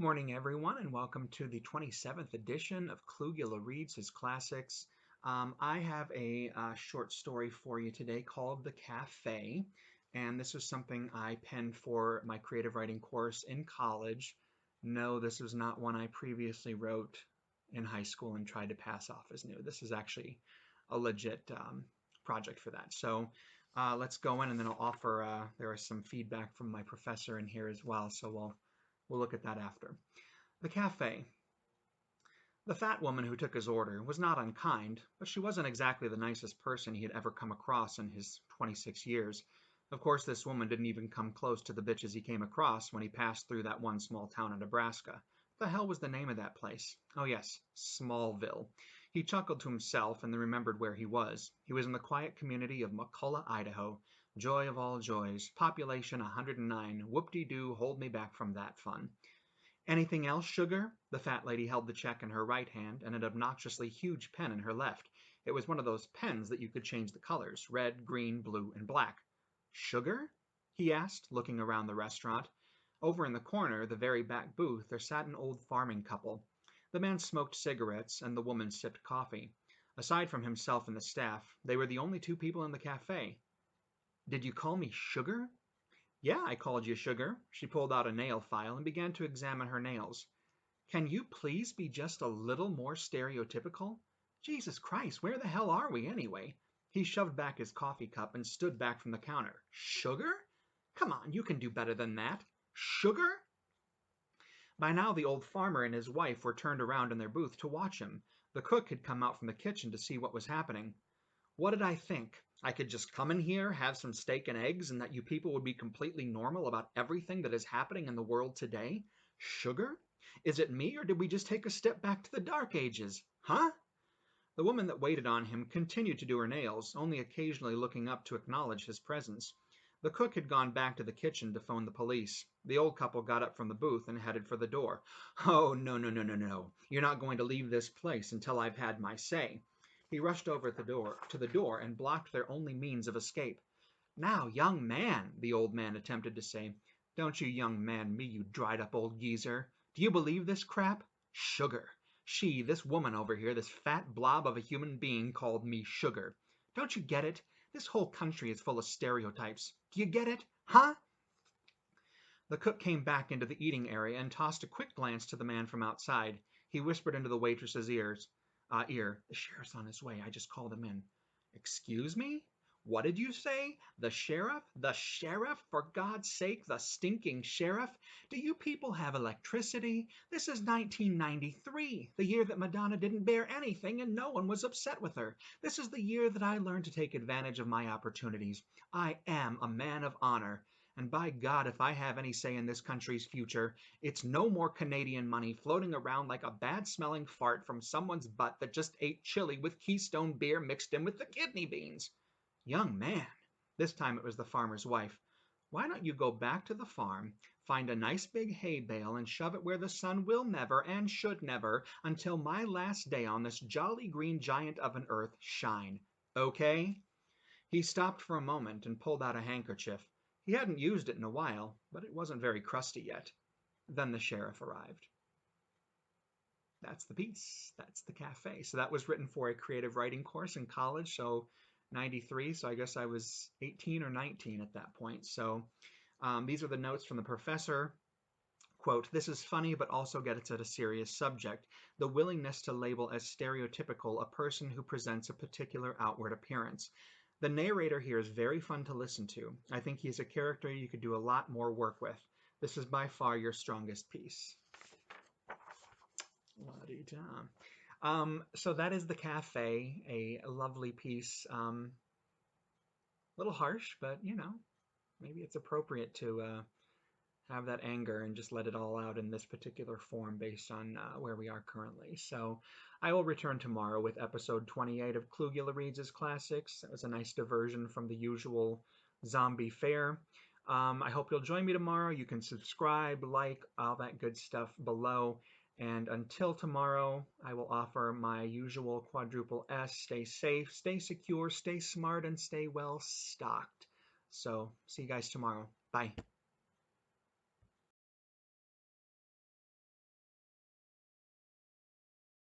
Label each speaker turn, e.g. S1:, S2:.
S1: Morning, everyone, and welcome to the 27th edition of Klugula Reads His Classics. I have a short story for you today called The Cafe, and this was something I penned for my creative writing course in college. No, this was not one I previously wrote in high school and tried to pass off as new. This is actually a legit project for that. So let's go in, and then I'll offer, there is some feedback from my professor in here as well, so we'll look at that after. The cafe. The fat woman who took his order was not unkind, but she wasn't exactly the nicest person he had ever come across in his 26 years. Of course, this woman didn't even come close to the bitches he came across when he passed through that one small town in Nebraska. The hell was the name of that place? Oh yes, Smallville. He chuckled to himself and then remembered where he was. He was in the quiet community of McCullough, Idaho. Joy of all joys. Population 109. Whoop-de-doo, hold me back from that fun. Anything else, sugar? The fat lady held the check in her right hand and an obnoxiously huge pen in her left. It was one of those pens that you could change the colors, red, green, blue, and black. Sugar? He asked, looking around the restaurant. Over in the corner, the very back booth, there sat an old farming couple. The man smoked cigarettes and the woman sipped coffee. Aside from himself and the staff, they were the only two people in the cafe. Did you call me sugar? Yeah, I called you sugar. She pulled out a nail file and began to examine her nails. Can you please be just a little more stereotypical? Jesus Christ, where the hell are we anyway? He shoved back his coffee cup and stood back from the counter. Sugar? Come on, you can do better than that. Sugar? By now the old farmer and his wife were turned around in their booth to watch him. The cook had come out from the kitchen to see what was happening. What did I think? I could just come in here, have some steak and eggs, and that you people would be completely normal about everything that is happening in the world today? Sugar? Is it me, or did we just take a step back to the Dark Ages? Huh? The woman that waited on him continued to do her nails, only occasionally looking up to acknowledge his presence. The cook had gone back to the kitchen to phone the police. The old couple got up from the booth and headed for the door. Oh, no, no, no, no, no. You're not going to leave this place until I've had my say. He rushed over to the door and blocked their only means of escape. Now, young man, the old man attempted to say. Don't you young man me, you dried-up old geezer. Do you believe this crap? Sugar. This woman over here, this fat blob of a human being called me sugar. Don't you get it? This whole country is full of stereotypes. Do you get it? Huh? The cook came back into the eating area and tossed a quick glance to the man from outside. He whispered into the waitress's ear, the sheriff's on his way. I just called him in. Excuse me? What did you say? The sheriff? The sheriff? For God's sake, the stinking sheriff? Do you people have electricity? This is 1993, the year that Madonna didn't bear anything and no one was upset with her. This is the year that I learned to take advantage of my opportunities. I am a man of honor. And by God, if I have any say in this country's future, it's no more Canadian money floating around like a bad-smelling fart from someone's butt that just ate chili with Keystone beer mixed in with the kidney beans. Young man, this time it was the farmer's wife, why don't you go back to the farm, find a nice big hay bale, and shove it where the sun will never and should never, until my last day on this jolly green giant of an earth, shine. Okay? He stopped for a moment and pulled out a handkerchief. He hadn't used it in a while, but it wasn't very crusty yet. Then the sheriff arrived. That's the piece. That's the cafe. So that was written for a creative writing course in college, so 93, so I guess I was 18 or 19 at that point. So these are the notes from the professor. Quote, this is funny but also gets at a serious subject, the willingness to label as stereotypical a person who presents a particular outward appearance. The narrator here is very fun to listen to. I think he's a character you could do a lot more work with. This is by far your strongest piece. So that is The Cafe, a lovely piece. A little harsh, but you know, maybe it's appropriate to have that anger and just let it all out in this particular form based on where we are currently. So I will return tomorrow with episode 28 of Klugula Reads His Classics. That was a nice diversion from the usual zombie fare. I hope you'll join me tomorrow. You can subscribe, like, all that good stuff below. And until tomorrow, I will offer my usual quadruple S. Stay safe, stay secure, stay smart, and stay well stocked. So see you guys tomorrow. Bye.